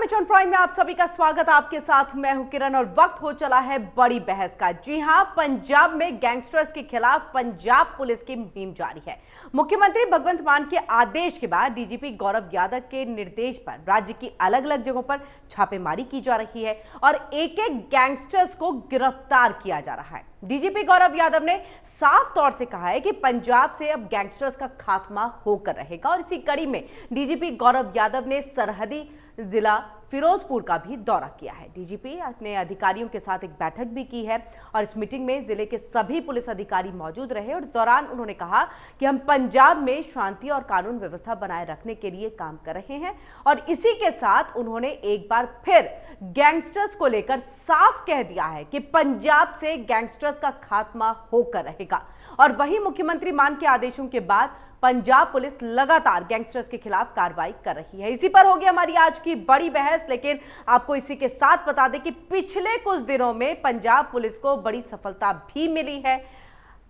Amazon prime में आप सभी का स्वागत। आपके साथ मैं हूं किरण और वक्त हो चला है बड़ी बहस का। जी हां, पंजाब में गैंगस्टर्स के खिलाफ पंजाब पुलिस की मुहिम जारी है। मुख्यमंत्री भगवंत मान के आदेश के बाद डीजीपी गौरव यादव के निर्देश पर राज्य की अलग अलग जगहों पर छापेमारी की जा रही है और एक एक गैंगस्टर्स को गिरफ्तार किया जा रहा है। डीजीपी गौरव यादव ने साफ तौर से कहा है कि पंजाब से अब गैंगस्टर्स का खात्मा होकर रहेगा और इसी कड़ी में डीजीपी गौरव यादव ने सरहदी जिला फिरोजपुर का भी दौरा किया है। डीजीपी अपने अधिकारियों के साथ एक बैठक भी की है और इस मीटिंग में जिले के सभी पुलिस अधिकारी मौजूद रहे और इस दौरान उन्होंने कहा कि हम पंजाब में शांति और कानून व्यवस्था बनाए रखने के लिए काम कर रहे हैं और इसी के साथ उन्होंने एक बार फिर गैंगस्टर्स को लेकर साफ कह दिया है कि पंजाब से गैंगस्टर्स का खात्मा होकर रहेगा। और वहीं मुख्यमंत्री मान के आदेशों के बाद पंजाब पुलिस लगातार गैंगस्टर्स के खिलाफ कार्रवाई कर रही है। इसी पर होगी हमारी आज की बड़ी बहस, लेकिन आपको इसी के साथ बता दें कि पिछले कुछ दिनों में पंजाब पुलिस को बड़ी सफलता भी मिली है।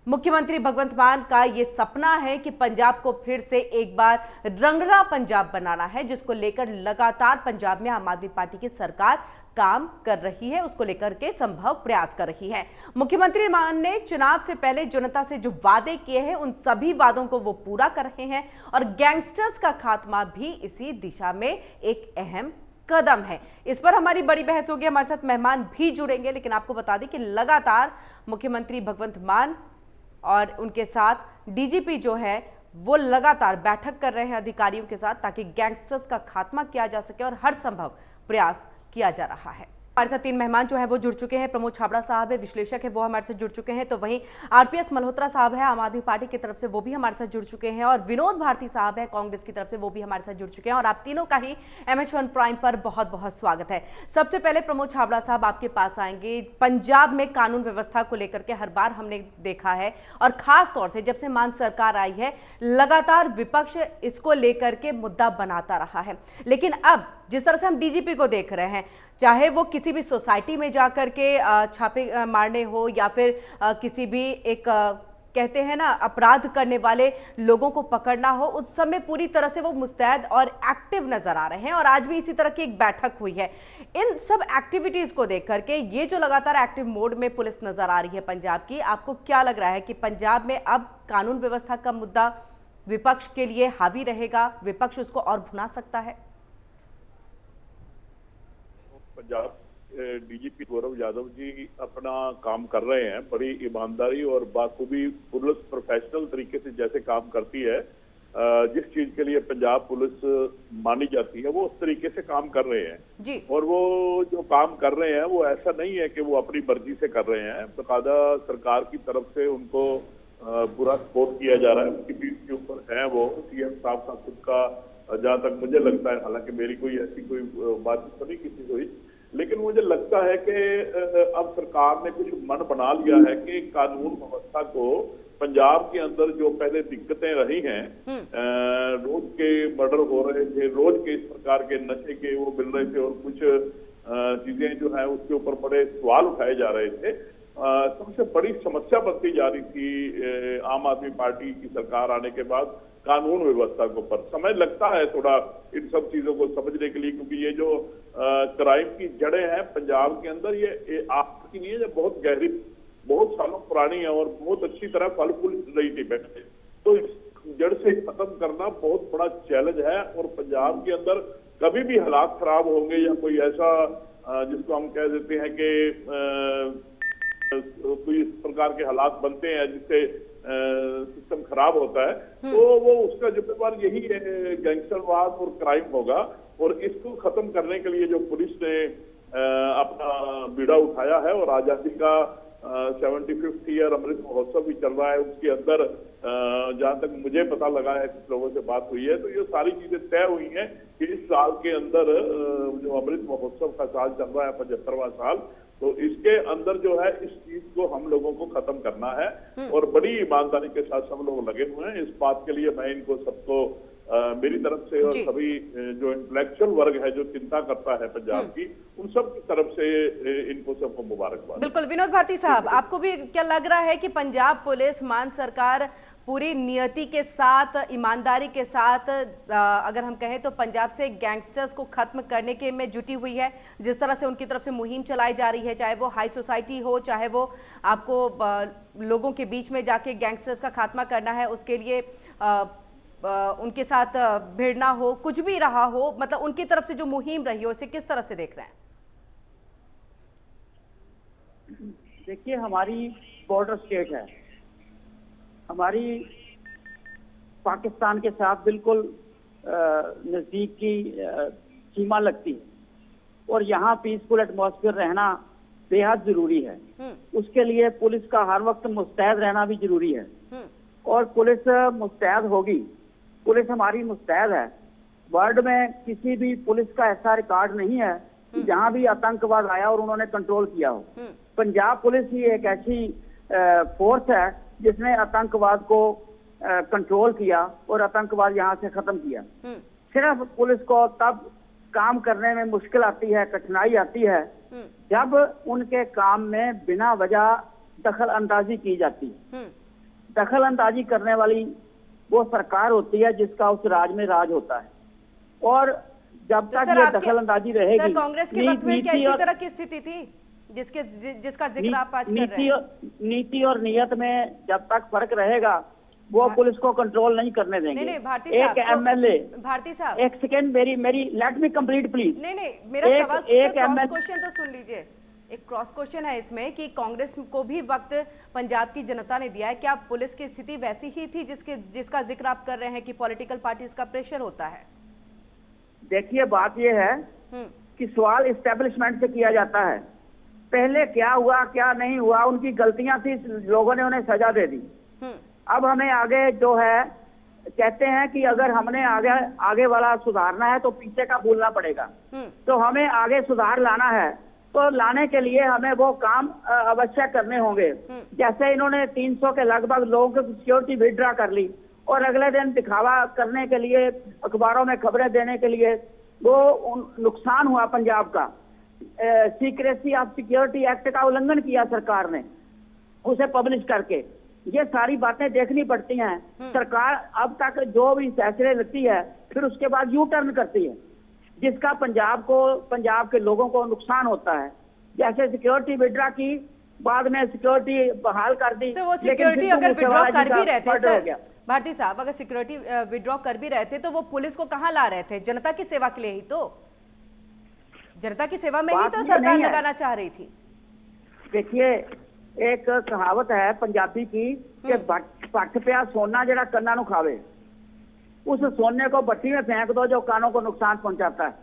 मुख्यमंत्री भगवंत मान का यह सपना है कि पंजाब को फिर से एक बार रंगला पंजाब बनाना है, जिसको लेकर लगातार पंजाब में आम आदमी पार्टी की सरकार काम कर रही है, उसको लेकर के संभव प्रयास कर रही है। मुख्यमंत्री मान ने चुनाव से पहले जनता से जो वादे किए हैं उन सभी वादों को वो पूरा कर रहे हैं और गैंगस्टर्स का खात्मा भी इसी दिशा में एक अहम कदम है। इस पर हमारी बड़ी बहस होगी। हमारे साथ मेहमान भी जुड़ेंगे, लेकिन आपको बता दें कि लगातार मुख्यमंत्री भगवंत मान और उनके साथ डीजीपी जो है वो लगातार बैठक कर रहे हैं अधिकारियों के साथ, ताकि गैंगस्टर्स का खात्मा किया जा सके और हर संभव प्रयास किया जा रहा है। हमारे साथ तीन मेहमान जो है वो जुड़ चुके हैं। प्रमोद छाबड़ा साहब है, विश्लेषक है, वो हमारे साथ जुड़ चुके हैं। तो वहीं आरपीएस मल्होत्रा साहब है, आम आदमी पार्टी की तरफ से, वो भी हमारे साथ जुड़ चुके हैं। और विनोद भारती साहब है, कांग्रेस की तरफ से, वो भी हमारे साथ जुड़ चुके हैं। और आप तीनों का ही एमएच1 प्राइम पर बहुत बहुत स्वागत है। सबसे पहले प्रमोद छाबड़ा साहब आपके पास आएंगे। पंजाब में कानून व्यवस्था को लेकर के हर बार हमने देखा है और खास तौर से जब से मान सरकार आई है लगातार विपक्ष इसको लेकर के मुद्दा बनाता रहा है, लेकिन अब जिस तरह से हम डीजीपी को देख रहे हैं, चाहे वो किसी भी सोसाइटी में जाकर के छापे मारने हो या फिर किसी भी एक कहते हैं ना अपराध करने वाले लोगों को पकड़ना हो, उस समय पूरी तरह से वो मुस्तैद और एक्टिव नजर आ रहे हैं। और आज भी इसी तरह की एक बैठक हुई है। इन सब एक्टिविटीज को देख करके ये जो लगातार एक्टिव मोड में पुलिस नजर आ रही है पंजाब की, आपको क्या लग रहा है कि पंजाब में अब कानून व्यवस्था का मुद्दा विपक्ष के लिए हावी रहेगा, विपक्ष उसको और भुना सकता है? पंजाब डीजीपी गौरव यादव जी अपना काम कर रहे हैं, बड़ी ईमानदारी और बाखूबी पुलिस प्रोफेशनल तरीके से जैसे काम करती है, जिस चीज के लिए पंजाब पुलिस मानी जाती है वो उस तरीके से काम कर रहे हैं जी। और वो जो काम कर रहे हैं वो ऐसा नहीं है कि वो अपनी मर्जी से कर रहे हैं, बकायदा सरकार की तरफ से उनको पूरा सपोर्ट किया जा रहा है। उनकी पीठ के ऊपर है वो सीएम साहब का खुद का, जहां तक मुझे लगता है, हालांकि मेरी कोई ऐसी कोई बातचीत तो नहीं किसी से हुई, लेकिन मुझे लगता है कि अब सरकार ने कुछ मन बना लिया है कि कानून व्यवस्था को पंजाब के अंदर जो पहले दिक्कतें रही हैं, रोज के मर्डर हो रहे थे, रोज के इस प्रकार के नशे के वो मिल रहे थे और कुछ चीजें जो है उसके ऊपर बड़े सवाल उठाए जा रहे थे। सबसे बड़ी समस्या बनती जा रही थी आम आदमी पार्टी की सरकार आने के बाद कानून व्यवस्था के ऊपर। समय लगता है थोड़ा इन सब चीजों को समझने के लिए, क्योंकि ये जो क्राइम की जड़ें हैं पंजाब के अंदर, ये आज की नहीं है, ये बहुत गहरी, बहुत सालों पुरानी है और बहुत अच्छी तरह फल फूल रही थी पहले। तो इस जड़ से खत्म करना बहुत बड़ा चैलेंज है और पंजाब के अंदर कभी भी हालात खराब होंगे या कोई ऐसा जिसको हम कह देते हैं कि कोई इस प्रकार के हालात बनते हैं जिससे सिस्टम खराब होता है, तो वो उसका जिम्मेवार यही गैंगस्टरवाद और क्राइम होगा। और इसको खत्म करने के लिए जो पुलिस ने अपना बीड़ा उठाया है और आजादी का 75th ईयर अमृत महोत्सव भी चल रहा है, उसके अंदर जहां तक मुझे पता लगा है, कुछ लोगों से बात हुई है, तो ये सारी चीजें तय हुई हैं कि इस साल के अंदर जो अमृत महोत्सव का साल चल रहा है, 75वां साल, तो इसके अंदर जो है इस चीज को हम लोगों को खत्म करना है और बड़ी ईमानदारी के साथ सब लोग लगे हुए हैं। इस बात के लिए मैं इनको सबको मेरी तरफ से और जी। सभी जो इंटेलेक्चुअल वर्ग है जो चिंता करता है पंजाब की, उन सब की तरफ से इनको सबको मुबारकबाद। बिल्कुल। विनोद भारती साहब, आपको भी क्या लग रहा है कि पंजाब पुलिस, मान सरकार पूरी नियति के साथ, ईमानदारी के साथ, अगर हम कहें तो पंजाब से गैंगस्टर्स को खत्म करने के में जुटी हुई है? जिस तरह से उनकी तरफ से मुहिम चलाई जा रही है, चाहे वो हाई सोसाइटी हो, चाहे वो आपको लोगों के बीच में जाके गैंगस्टर्स का खात्मा करना है, उसके लिए उनके साथ भिड़ना हो, कुछ भी रहा हो, मतलब उनकी तरफ से जो मुहिम रही हो, इसे किस तरह से देख रहे हैं? देखिए, हमारी बॉर्डर स्टेट है, हमारी पाकिस्तान के साथ बिल्कुल नजदीक की सीमा लगती है और यहाँ पीसफुल एटमॉस्फेयर रहना बेहद जरूरी है। उसके लिए पुलिस का हर वक्त मुस्तैद रहना भी जरूरी है और पुलिस मुस्तैद होगी। पुलिस हमारी मुस्तैद है। वर्ल्ड में किसी भी पुलिस का ऐसा रिकॉर्ड नहीं है कि जहाँ भी आतंकवाद आया और उन्होंने कंट्रोल किया हो। पंजाब पुलिस ही एक ऐसी फोर्स है जिसने आतंकवाद को कंट्रोल किया और आतंकवाद यहाँ से खत्म किया। सिर्फ पुलिस को तब काम करने में मुश्किल आती है, कठिनाई आती है, जब उनके काम में बिना वजह दखल अंदाजी की जाती है। दखल अंदाजी करने वाली वो सरकार होती है जिसका उस राज में राज होता है और जब तो तक ये दखल अंदाजी रहेगी। सर, कांग्रेस के वक्त में क्या इसी तरह की स्थिति थी जिसका जिक्र आप आज कर रहे हैं? नीति और नियत में जब तक फर्क रहेगा वो पुलिस को कंट्रोल नहीं करने देंगे। नहीं, भारती एक एमएलए, भारती साहब, एक सेकेंड, मेरी लेट मी कंप्लीट प्लीज। नहीं, मेरा सवाल, एक क्वेश्चन तो सुन लीजिए। एक क्रॉस क्वेश्चन है इसमें कि कांग्रेस को भी वक्त पंजाब की जनता ने दिया है। क्या पुलिस की स्थिति वैसी ही थी जिसका जिक्र आप कर रहे हैं कि पॉलिटिकल पार्टीज का प्रेशर होता है? देखिए, बात यह है कि सवाल इस्टेब्लिशमेंट से किया जाता है। पहले क्या हुआ क्या नहीं हुआ, उनकी गलतियां थी, लोगों ने उन्हें सजा दे दी। अब हमें आगे जो है कहते हैं कि अगर हमने आगे वाला सुधारना है तो पीछे का भूलना पड़ेगा। तो हमें आगे सुधार लाना है तो लाने के लिए हमें वो काम अवश्य करने होंगे। जैसे इन्होंने 300 के लगभग लोगों की सिक्योरिटी विड्रॉ कर ली और अगले दिन दिखावा करने के लिए, अखबारों में खबरें देने के लिए, वो नुकसान हुआ पंजाब का। सीक्रेसी ऑफ सिक्योरिटी एक्ट का उल्लंघन किया सरकार ने उसे पब्लिश करके। ये सारी बातें देखनी पड़ती हैं। सरकार अब तक जो भी फैसले लेती है फिर उसके बाद यू टर्न करती है जिसका पंजाब के लोगों को नुकसान होता है। जैसे सिक्योरिटी विड्रॉ की, बाद में सिक्योरिटी बहाल कर दी। तो वो सिक्योरिटी अगर विड्रॉ कर भी रहते सर भारती साहब, अगर सिक्योरिटी विड्रॉ कर भी रहे थे तो वो पुलिस को कहाँ ला रहे थे? जनता की सेवा के लिए ही तो, जनता की सेवा में ही तो सरकार लगाना चाह रही थी। देखिए, एक कहावत है पंजाबी की कि पट पे सोना जरा कन्ना नु खावे, उस सोने को भट्टी में फेंक दो जो कानों को नुकसान पहुंचाता है।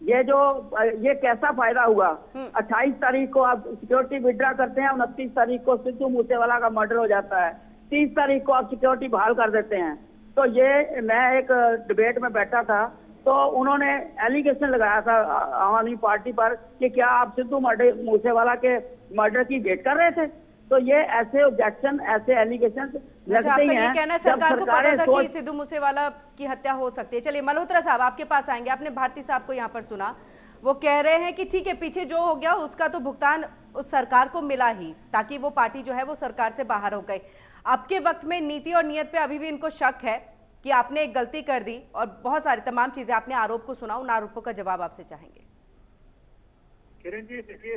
ये कैसा फायदा हुआ? 28 तारीख को आप सिक्योरिटी विड्रॉ करते हैं, 29 तारीख को सिद्धू मूसेवाला का मर्डर हो जाता है, 30 तारीख को आप सिक्योरिटी बहाल कर देते हैं। तो ये, मैं एक डिबेट में बैठा था तो उन्होंने एलिगेशन लगाया था आम आदमी पार्टी पर कि क्या आप सिद्धू मूसेवाला के मर्डर की वेट कर रहे थे? तो ये ऐसे ऑब्जेक्शन, ऐसे एलिगेशन लगते ही हैं। ये कहना है सरकार को पता था कि सिद्धू मूसेवाला की हत्या हो सकती है। चलिए, मल्होत्रा साहब आपके पास आएंगे। आपने भारती साहब को यहाँ पर सुना, वो कह रहे हैं कि ठीक है, पीछे जो हो गया उसका तो भुगतान उस सरकार को मिला ही, ताकि वो पार्टी जो है वो सरकार से बाहर हो गई। आपके वक्त में नीति और नियत पे अभी भी इनको शक है कि आपने एक गलती कर दी और बहुत सारी तमाम चीजें, आपने आरोप को सुना, उन आरोपों का जवाब आपसे चाहेंगे। किरण जी, देखिए,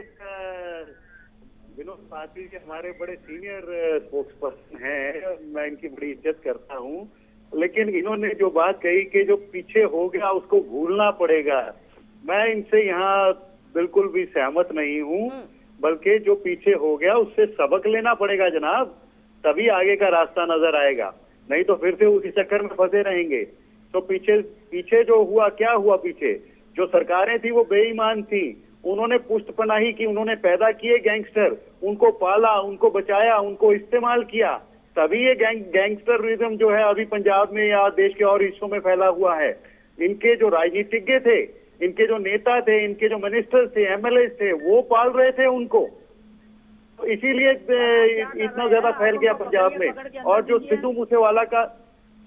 विनोद भारती जी हमारे बड़े सीनियर स्पोक्स पर्सन हैं, मैं इनकी बड़ी इज्जत करता हूं, लेकिन इन्होंने जो बात कही कि जो पीछे हो गया उसको भूलना पड़ेगा, मैं इनसे यहाँ बिल्कुल भी सहमत नहीं हूँ। बल्कि जो पीछे हो गया उससे सबक लेना पड़ेगा जनाब, तभी आगे का रास्ता नजर आएगा, नहीं तो फिर से उसी चक्कर में फंसे रहेंगे। तो पीछे जो हुआ, क्या हुआ पीछे? जो सरकारें थी वो बेईमान थी, उन्होंने पुष्टपनाही की, उन्होंने पैदा किए गैंगस्टर, उनको पाला, उनको बचाया, उनको इस्तेमाल किया, तभी ये गैंगस्टरिज्म जो है अभी पंजाब में या देश के और हिस्सों में फैला हुआ है। इनके जो राजनीतिज्ञ थे, इनके जो नेता थे, इनके जो मिनिस्टर थे, एमएलए थे, वो पाल रहे थे उनको, तो इसीलिए इतना ज्यादा फैल गया पंजाब में। और जो सिद्धू मूसेवाला का,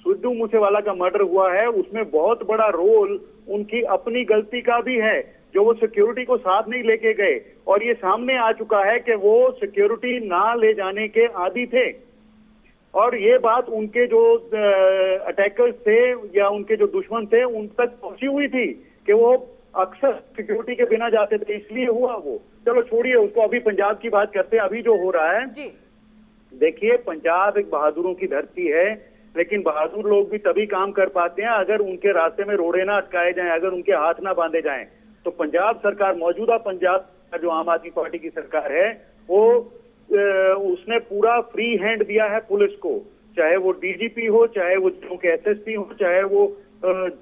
सिद्धू मूसेवाला का मर्डर हुआ है, उसमें बहुत बड़ा रोल उनकी अपनी गलती का भी है, जो वो सिक्योरिटी को साथ नहीं लेके गए। और ये सामने आ चुका है कि वो सिक्योरिटी ना ले जाने के आदी थे, और ये बात उनके जो अटैकर्स थे या उनके जो दुश्मन थे उन तक पहुंची हुई थी कि वो अक्सर सिक्योरिटी के बिना जाते थे, इसलिए हुआ वो। चलो छोड़िए उसको, अभी पंजाब की बात करते हैं। अभी जो हो रहा है जी। देखिए, पंजाब एक बहादुरों की धरती है, लेकिन बहादुर लोग भी तभी काम कर पाते हैं अगर उनके रास्ते में रोड़े ना अटकाए जाएं, अगर उनके हाथ ना बांधे जाएं। तो पंजाब सरकार, मौजूदा पंजाब जो आम आदमी पार्टी की सरकार है, वो उसने पूरा फ्री हैंड दिया है पुलिस को, चाहे वो डीजीपी हो, चाहे वो जिलों के एसएसपी हो, चाहे वो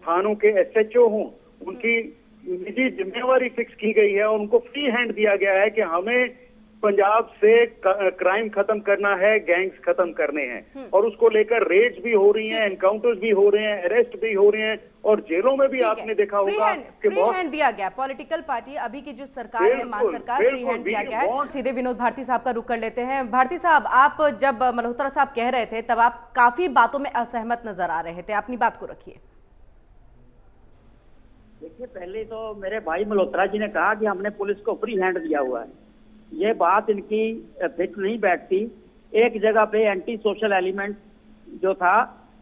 थानों के एसएचओ हो, उनकी निजी जिम्मेवारी फिक्स की गई है और उनको फ्री हैंड दिया गया है कि हमें पंजाब से क्राइम खत्म करना है, गैंग्स खत्म करने हैं। और उसको लेकर रेड्स भी हो रही हैं, एनकाउंटर्स भी हो रहे हैं, अरेस्ट भी हो रहे हैं, और जेलों में भी आपने देखा होगा कि फ्री हैंड दिया गया। पॉलिटिकल पार्टी अभी की जो सरकार है, मान सरकार, फ्री हैंड दिया गया है। सीधे विनोद भारती साहब का रुख कर लेते हैं। भारती साहब, आप जब मल्होत्रा साहब कह रहे थे तब आप काफी बातों में असहमत नजर आ रहे थे, अपनी बात को रखिए। देखिए, पहले तो मेरे भाई मल्होत्रा जी ने कहा कि हमने पुलिस को फ्री हैंड दिया हुआ है। ये बात इनकी फिट नहीं बैठती। एक जगह पे एंटी सोशल एलिमेंट जो था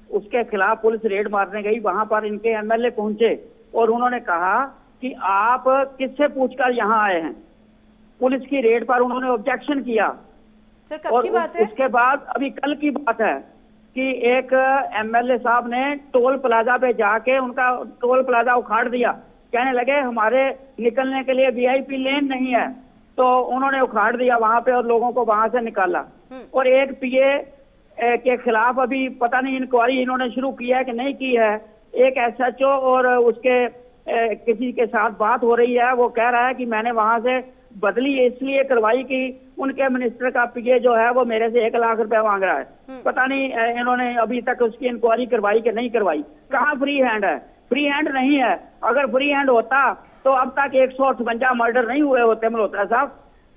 उसके खिलाफ पुलिस रेड मारने गई, वहां पर इनके एमएलए पहुंचे और उन्होंने कहा कि आप किससे पूछकर यहाँ आए हैं। पुलिस की रेड पर उन्होंने ऑब्जेक्शन किया। सर, कब की बात है? उसके बाद अभी कल की बात है कि एक एमएलए साहब ने टोल प्लाजा पे जाके उनका टोल प्लाजा उखाड़ दिया, कहने लगे हमारे निकलने के लिए वीआईपी लेन नहीं है, तो उन्होंने उखाड़ दिया वहां पे और लोगों को वहां से निकाला। और एक पीए के खिलाफ अभी पता नहीं इंक्वायरी इन्होंने शुरू की है कि नहीं की है। एक एसएचओ और उसके किसी के साथ बात हो रही है, वो कह रहा है कि मैंने वहां से बदली इसलिए करवाई कि उनके मिनिस्टर का पीए जो है वो मेरे से 1 लाख रुपया मांग रहा है। पता नहीं इन्होंने अभी तक उसकी इंक्वायरी करवाई कि नहीं करवाई। कहाँ फ्री हैंड है? फ्री हैंड नहीं है। अगर फ्री हैंड होता तो अब तक 158 मर्डर नहीं हुए होते मल्होत्रा साहब।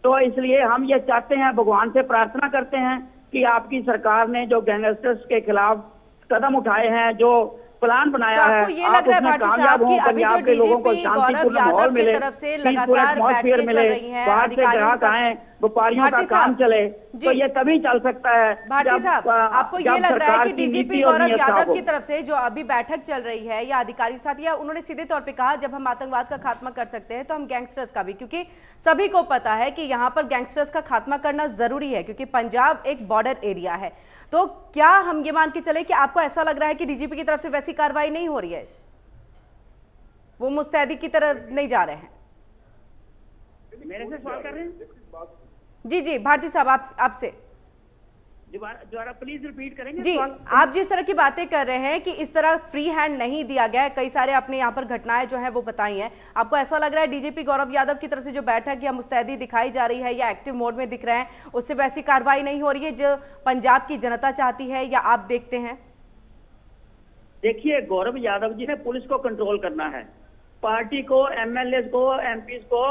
तो इसलिए हम ये चाहते हैं, भगवान से प्रार्थना करते हैं कि आपकी सरकार ने जो गैंगस्टर्स के खिलाफ कदम उठाए हैं, जो प्लान बनाया है, ये लग रहा है भारती साहब कि अभी जो डीजीपी गौरव यादव की तरफ से लगातार बैठकें चल रही हैं, बाहर से ग्राहक आए, व्यापारियों का काम चले, तो ये तभी चल सकता है। भारती साहब, आपको ये लग रहा है कि डीजीपी गौरव यादव की तरफ से जो अभी बैठक चल रही है या अधिकारियों के साथ, या उन्होंने सीधे तौर पे कहा जब हम आतंकवाद का खात्मा कर सकते हैं तो हम गैंगस्टर्स का भी, क्योंकि सभी को पता है कि यहाँ पर गैंगस्टर्स का खात्मा करना जरूरी है क्योंकि पंजाब एक बॉर्डर एरिया है। तो क्या हम ये मान के चले कि आपको ऐसा लग रहा है कि डीजीपी की तरफ से वैसी कार्रवाई नहीं हो रही है, वो मुस्तैदी की तरफ नहीं जा रहे हैं? मेरे से सवाल कर रहे हैं? जी जी भारती साहब, आपसे दोबारा प्लीज रिपीट करेंगे जी। आप जिस तरह की बातें कर रहे हैं कि इस तरह फ्री हैंड नहीं दिया गया है, कई सारे आपने यहाँ पर घटनाएं जो है वो बताई हैं, आपको ऐसा लग रहा है डीजीपी गौरव यादव की तरफ से जो बैठक या मुस्तैदी दिखाई जा रही है या एक्टिव मोड में दिख रहे हैं, उससे वैसी कार्रवाई नहीं हो रही है जो पंजाब की जनता चाहती है, या आप देखते हैं? देखिए, गौरव यादव जी ने पुलिस को कंट्रोल करना है, पार्टी को, एमएलए को, एमपी को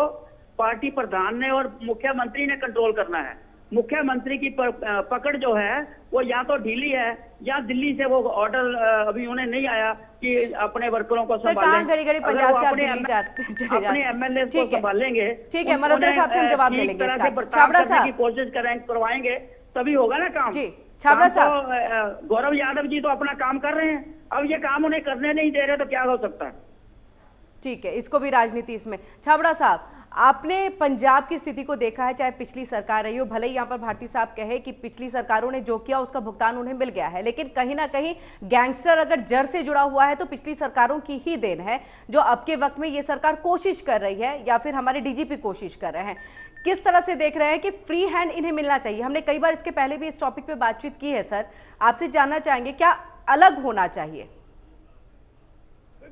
पार्टी प्रधान ने और मुख्यमंत्री ने कंट्रोल करना है। मुख्यमंत्री की पकड़ जो है वो या तो ढीली है या दिल्ली से वो ऑर्डर अभी उन्हें नहीं आया कि अपने वर्करों को संभालें। घड़ी-घड़ी पंजाब से आप दिल्ली जाते, अपने एमएलए को संभालेंगे, ठीक है, मल्होत्रा साहब से हम जवाब ले लेंगे इसका। छाबड़ा साहब की कोशिश करवाएंगे तभी होगा ना काम। जी, छाबड़ा साहब, गौरव यादव जी तो अपना काम कर रहे हैं, अब ये काम उन्हें करने नहीं दे रहे तो क्या हो सकता है? ठीक है, इसको भी राजनीति इसमें। छाबड़ा साहब, आपने पंजाब की स्थिति को देखा है, चाहे पिछली सरकार रही हो, भले ही यहाँ पर भारती साहब कहे कि पिछली सरकारों ने जो किया उसका भुगतान उन्हें मिल गया है, लेकिन कहीं ना कहीं गैंगस्टर अगर जड़ से जुड़ा हुआ है तो पिछली सरकारों की ही देन है, जो अब के वक्त में ये सरकार कोशिश कर रही है या फिर हमारे डीजीपी कोशिश कर रहे हैं। किस तरह से देख रहे हैं कि फ्री हैंड इन्हें मिलना चाहिए? हमने कई बार इसके पहले भी इस टॉपिक पे बातचीत की है सर, आपसे जानना चाहेंगे क्या अलग होना चाहिए?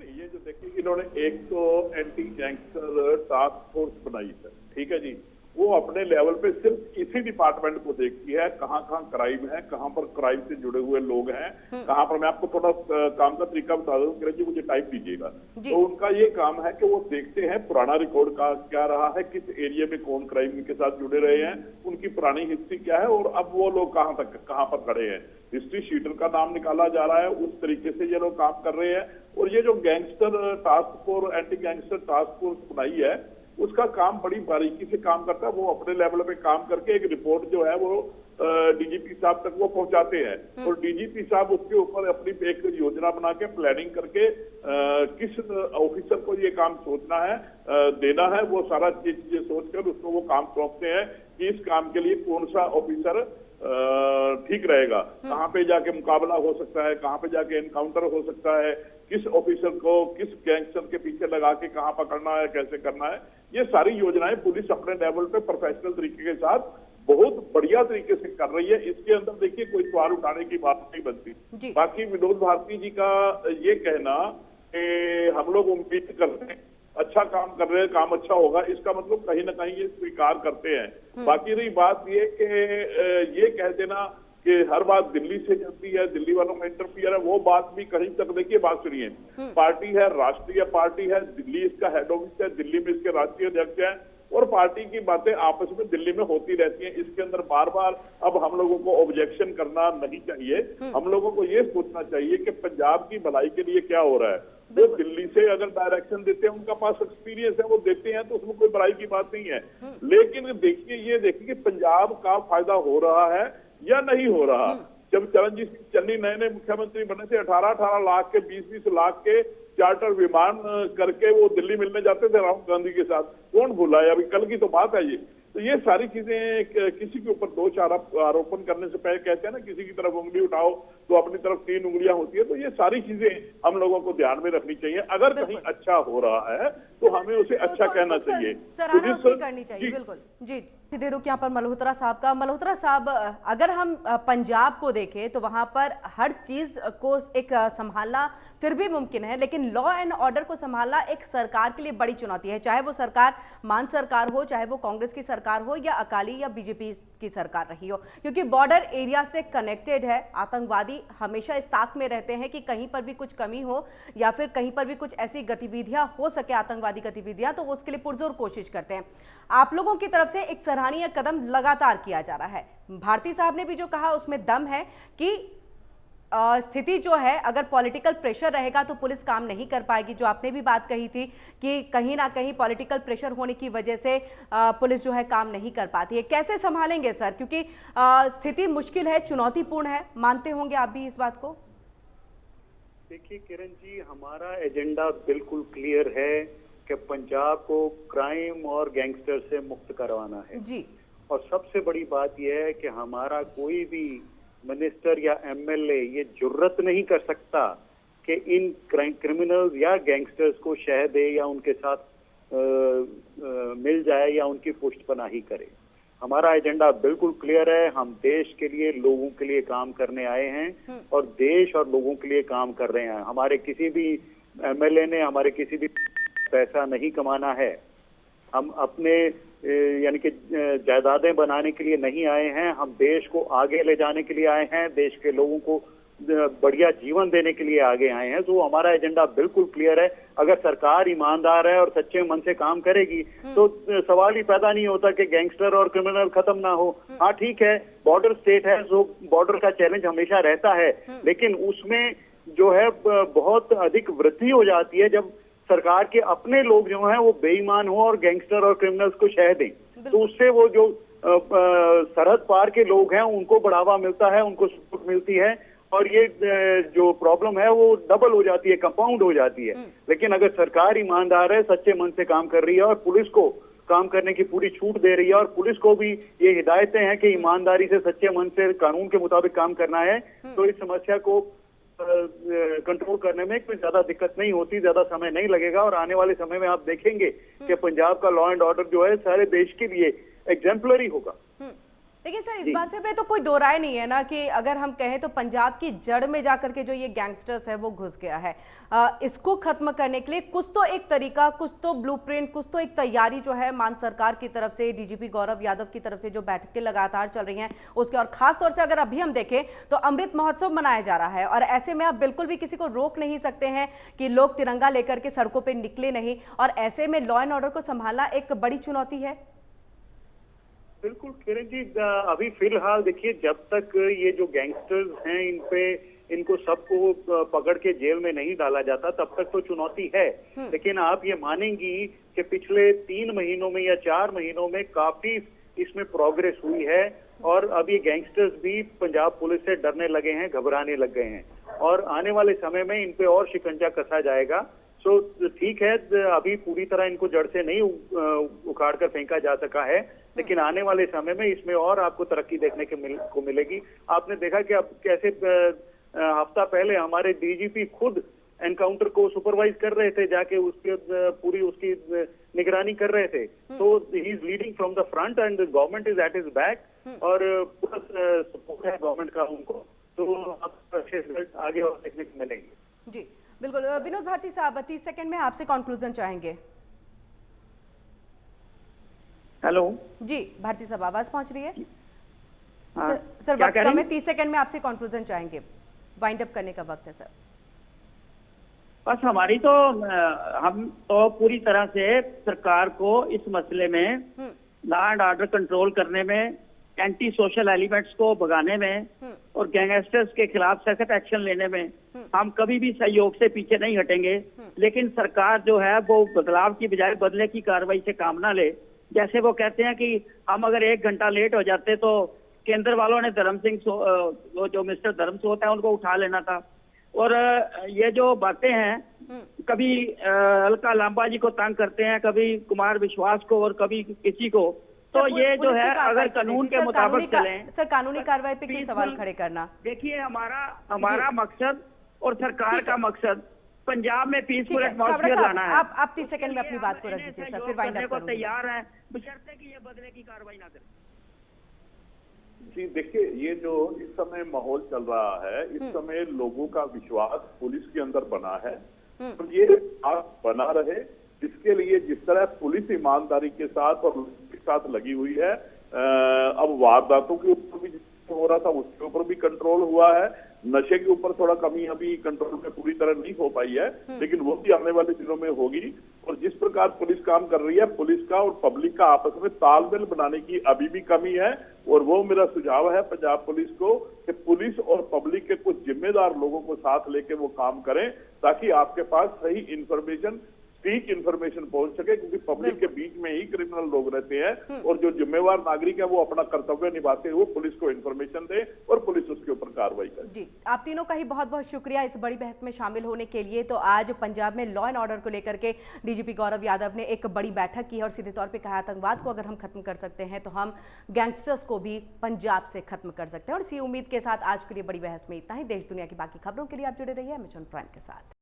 ये जो देखिए, इन्होंने एक तो एंटी गैंगस्टर टास्क फोर्स बनाई है, ठीक है जी, वो अपने लेवल पे सिर्फ इसी डिपार्टमेंट को देखती है, कहाँ कहाँ क्राइम है, कहाँ पर क्राइम से जुड़े हुए लोग हैं, कहाँ पर। मैं आपको थोड़ा काम का तरीका बता दूं, किरण जी मुझे टाइम दीजिएगा। तो उनका ये काम है कि वो देखते हैं पुराना रिकॉर्ड का क्या रहा है, किस एरिया में कौन क्राइम के साथ जुड़े रहे हैं, उनकी पुरानी हिस्ट्री क्या है और अब वो लोग कहाँ पर खड़े हैं। हिस्ट्री शीटर का नाम निकाला जा रहा है, उस तरीके से ये लोग काम कर रहे हैं। और ये जो gangster task force, anti gangster task force बनाई है, उसका काम बड़ी बारीकी से काम करता है। वो अपने लेवल पे काम करके एक रिपोर्ट जो है वो डीजीपी साहब तक वो पहुंचाते हैं और डीजीपी साहब उसके ऊपर अपनी एक योजना बना के प्लानिंग करके किस ऑफिसर को ये काम सोचना है, देना है, वो सारा चीजें सोचकर उसको वो काम सौंपते हैं कि इस काम के लिए कौन सा ऑफिसर ठीक रहेगा, कहाँ पे जाके मुकाबला हो सकता है, कहाँ पे जाके एनकाउंटर हो सकता है, किस ऑफिसर को किस गैंगस्टर के पीछे लगा के कहाँ पकड़ना है, कैसे करना है। ये सारी योजनाएं पुलिस अपने लेवल पे प्रोफेशनल तरीके के साथ बहुत बढ़िया तरीके से कर रही है। इसके अंदर देखिए कोई सवाल उठाने की बात नहीं बनती। बाकी विनोद भारती जी का ये कहना कि हम लोग उम्मीद करते हैं अच्छा काम कर रहे हैं, काम अच्छा होगा, इसका मतलब कहीं ना कहीं ये स्वीकार करते हैं। बाकी रही बात ये कि ये कह देना कि हर बात दिल्ली से चलती है, दिल्ली वालों में इंटरफियर है, वो बात भी कहीं तक। देखिए बात सुनिए, पार्टी है, राष्ट्रीय पार्टी है, दिल्ली इसका हेड ऑफिस है, दिल्ली में इसके राष्ट्रीय अध्यक्ष है और पार्टी की बातें आपस में दिल्ली में होती रहती हैं। इसके अंदर बार बार अब हम लोगों को ऑब्जेक्शन करना नहीं चाहिए। हम लोगों को ये सोचना चाहिए कि पंजाब की भलाई के लिए क्या हो रहा है। वो दिल्ली से अगर डायरेक्शन देते हैं, उनका पास एक्सपीरियंस है, वो देते हैं, तो उसमें कोई बुराई की बात नहीं है। लेकिन देखिए कि पंजाब का फायदा हो रहा है या नहीं हो रहा। जब चरणजीत सिंह चन्नी नए मुख्यमंत्री बने थे, 18-18 लाख के 20-20 लाख के चार्टर विमान करके वो दिल्ली मिलने जाते थे राहुल गांधी के साथ। कौन भूला है? अभी कल की तो बात है ये। तो ये सारी चीजें किसी के ऊपर दोष आरोपण करने से पहले कहते हैं ना, किसी की तरफ उंगली उठाओ तो अपनी तरफ 3 उंगलियां होती है। तो ये सारी चीजें हम लोगों को ध्यान में रखनी चाहिए। अगर कहीं अच्छा हो रहा है तो हमें उसे अच्छा कहना चाहिए, सराहना उसकी करनी चाहिए। बिल्कुल जी। दे रुक यहाँ पर मल्होत्रा साहब का। मल्होत्रा साहब, अगर हम पंजाब को देखें तो वहां पर हर चीज को एक संभालना फिर भी मुमकिन है, लेकिन लॉ एंड ऑर्डर को संभालना एक सरकार के लिए बड़ी चुनौती है, चाहे वो सरकार मान सरकार हो, चाहे वो कांग्रेस की सरकार हो या अकाली या बीजेपी की सरकार रही हो, क्योंकि बॉर्डर एरिया से कनेक्टेड है। आतंकवादी हमेशा इस ताक में रहते हैं कि कहीं पर भी कुछ कमी हो या फिर कहीं पर भी कुछ ऐसी गतिविधियां हो सके, आतंकवादी गतिविधियां, तो वो उसके लिए पुरजोर कोशिश करते हैं। आप लोगों की तरफ से एक सराहनीय कदम लगातार किया जा रहा है। भारती साहब ने भी जो कहा उसमें दम है कि स्थिति जो है, अगर पॉलिटिकल प्रेशर रहेगा तो पुलिस काम नहीं कर पाएगी। जो आपने भी बात कही थी कि कहीं ना कहीं पॉलिटिकल प्रेशर होने की वजह से पुलिस जो है काम नहीं कर पाती है। कैसे संभालेंगे सर, क्योंकि स्थिति मुश्किल है, चुनौतीपूर्ण है, मानते होंगे आप भी इस बात को? देखिए किरण जी, हमारा एजेंडा बिल्कुल क्लियर है कि पंजाब को क्राइम और गैंगस्टर से मुक्त करवाना है जी। और सबसे बड़ी बात यह है कि हमारा कोई भी मिनिस्टर या एमएलए ये जुर्रत नहीं कर सकता कि इन क्रिमिनल्स या गैंगस्टर्स को शह दे या उनके साथ मिल जाए या उनकी पुष्टपनाही करे। हमारा एजेंडा बिल्कुल क्लियर है। हम देश के लिए, लोगों के लिए काम करने आए हैं और देश और लोगों के लिए काम कर रहे हैं। हमारे किसी भी एमएलए ने हमारे किसी भी पैसा नहीं कमाना है। हम अपने यानी कि जायदादें बनाने के लिए नहीं आए हैं। हम देश को आगे ले जाने के लिए आए हैं, देश के लोगों को बढ़िया जीवन देने के लिए आगे आए हैं। तो हमारा एजेंडा बिल्कुल क्लियर है। अगर सरकार ईमानदार है और सच्चे मन से काम करेगी तो सवाल ही पैदा नहीं होता कि गैंगस्टर और क्रिमिनल खत्म ना हो। हाँ ठीक है, बॉर्डर स्टेट है, जो बॉर्डर का चैलेंज हमेशा रहता है, लेकिन उसमें जो है बहुत अधिक वृद्धि हो जाती है जब सरकार के अपने लोग जो हैं वो बेईमान हो और गैंगस्टर और क्रिमिनल्स को शह दें। तो उससे वो जो सरहद पार के लोग हैं उनको बढ़ावा मिलता है, उनको सपोर्ट मिलती है और ये जो प्रॉब्लम है वो डबल हो जाती है, कंपाउंड हो जाती है। लेकिन अगर सरकार ईमानदार है, सच्चे मन से काम कर रही है और पुलिस को काम करने की पूरी छूट दे रही है और पुलिस को भी ये हिदायतें हैं कि ईमानदारी से, सच्चे मन से, कानून के मुताबिक काम करना है, तो इस समस्या को कंट्रोल करने में कोई ज्यादा दिक्कत नहीं होती, ज्यादा समय नहीं लगेगा। और आने वाले समय में आप देखेंगे कि पंजाब का लॉ एंड ऑर्डर जो है सारे देश के लिए एग्जाम्पलरी होगा। लेकिन सर इस बात से पे तो कोई दो राय नहीं है ना कि अगर हम कहें तो पंजाब की जड़ में जाकर के जो ये गैंगस्टर्स है वो घुस गया है। इसको खत्म करने के लिए कुछ तो एक तरीका, कुछ तो ब्लूप्रिंट, कुछ तो एक तैयारी जो है मान सरकार की तरफ से, डीजीपी गौरव यादव की तरफ से जो बैठकें लगातार चल रही हैं उसके, और खास तौर से अगर अभी हम देखें तो अमृत महोत्सव मनाया जा रहा है और ऐसे में आप बिल्कुल भी किसी को रोक नहीं सकते हैं कि लोग तिरंगा लेकर के सड़कों पर निकले नहीं, और ऐसे में लॉ एंड ऑर्डर को संभालना एक बड़ी चुनौती है। बिल्कुल किरण जी, अभी फिलहाल देखिए, जब तक ये जो गैंगस्टर्स हैं इनको सबको पकड़ के जेल में नहीं डाला जाता तब तक तो चुनौती है। लेकिन आप ये मानेंगी कि पिछले 3 महीनों में या 4 महीनों में काफी इसमें प्रोग्रेस हुई है और अब ये गैंगस्टर्स भी पंजाब पुलिस से डरने लगे हैं, घबराने लग गए हैं और आने वाले समय में इन पे और शिकंजा कसा जाएगा। सो ठीक है, अभी पूरी तरह इनको जड़ से नहीं उखाड़ कर फेंका जा सका है, लेकिन आने वाले समय में इसमें और आपको तरक्की देखने को मिलेगी। आपने देखा कि अब कैसे हफ्ता पहले हमारे डीजीपी खुद एनकाउंटर को सुपरवाइज कर रहे थे, जाके उसके पूरी उसकी निगरानी कर रहे थे। तो he is leading from the front end government is at his back और पूरा सपोर्ट है गवर्नमेंट का उनको, तो आपको अच्छे रिजल्ट आगे और देखने को मिलेंगे। जी बिल्कुल। विनोद भारती साहब 30 सेकंड में आपसे कंक्लूजन चाहेंगे। हेलो जी भारती साहब, आवाज पहुंच रही है? हाँ, सर क्या वक्त कह कम रही है, 30 सेकंड में आपसे कंक्लूजन चाहेंगे, वाइंड अप करने का वक्त है सर। बस हमारी तो हम तो पूरी तरह से सरकार को इस मसले में लॉ एंड ऑर्डर कंट्रोल करने में, एंटी सोशल एलिमेंट्स को भगाने में और गैंगस्टर्स के खिलाफ सख्त एक्शन लेने में हम कभी भी सहयोग से पीछे नहीं हटेंगे। लेकिन सरकार जो है वो बदलाव की बजाय बदले की कार्रवाई से काम ना ले। जैसे वो कहते हैं कि हम अगर 1 घंटा लेट हो जाते तो केंद्र वालों ने धर्म सिंह वो जो मिस्टर धर्म सोत है उनको उठा लेना था। और ये जो बातें हैं, कभी अलका लांबा जी को तंग करते हैं, कभी कुमार विश्वास को और कभी किसी को, तो ये जो है अगर कानून के मुताबिक चलें। सर कानूनी कार्रवाई पे क्यों सवाल खड़े करना? देखिए हमारा मकसद और सरकार का मकसद पंजाब में पीसफुल एटमॉस्फेयर लाना है। आप 30 सेकंड में अपनी बात को रख दीजिए सर, फिर वाइंड अप करूंगी। तैयार हैं बशर्ते कि ये बदले की कार्रवाई ना करें। जी देखिए, ये जो इस समय माहौल चल रहा है, इस समय लोगों का विश्वास पुलिस के अंदर बना है और ये बना रहे, इसके लिए जिस तरह पुलिस ईमानदारी के साथ और के साथ लगी हुई है, अब वारदातों के ऊपर भी हो रहा था उसके ऊपर भी कंट्रोल हुआ है, नशे के ऊपर थोड़ा कमी अभी कंट्रोल में पूरी तरह नहीं हो पाई है, लेकिन वो भी आने वाले दिनों में होगी। और जिस प्रकार पुलिस काम कर रही है, पुलिस का और पब्लिक का आपस में तालमेल बनाने की अभी भी कमी है। और वो मेरा सुझाव है पंजाब पुलिस को कि पुलिस और पब्लिक के कुछ जिम्मेदार लोगों को साथ लेके वो काम करें, ताकि आपके पास सही इंफॉर्मेशन, ठीक इंफॉर्मेशन पहुंच सके, क्योंकि पब्लिक के बीच में ही क्रिमिनल लोग रहते हैं और जो जिम्मेवार नागरिक है वो अपना कर्तव्य निभाते हुए पुलिस को इंफॉर्मेशन दे और पुलिस उसके ऊपर कार्रवाई करे। जी आप तीनों का ही बहुत बहुत शुक्रिया इस बड़ी बहस में शामिल होने के लिए। तो आज पंजाब में लॉ एंड ऑर्डर को लेकर के डीजीपी गौरव यादव ने एक बड़ी बैठक की है और सीधे तौर पर कहा आतंकवाद को अगर हम खत्म कर सकते हैं तो हम गैंगस्टर्स को भी पंजाब से खत्म कर सकते हैं। और इसी उम्मीद के साथ आज के लिए बड़ी बहस में इतना ही। देश दुनिया की बाकी खबरों के लिए आप जुड़े रहिए एमएच प्राइम के साथ।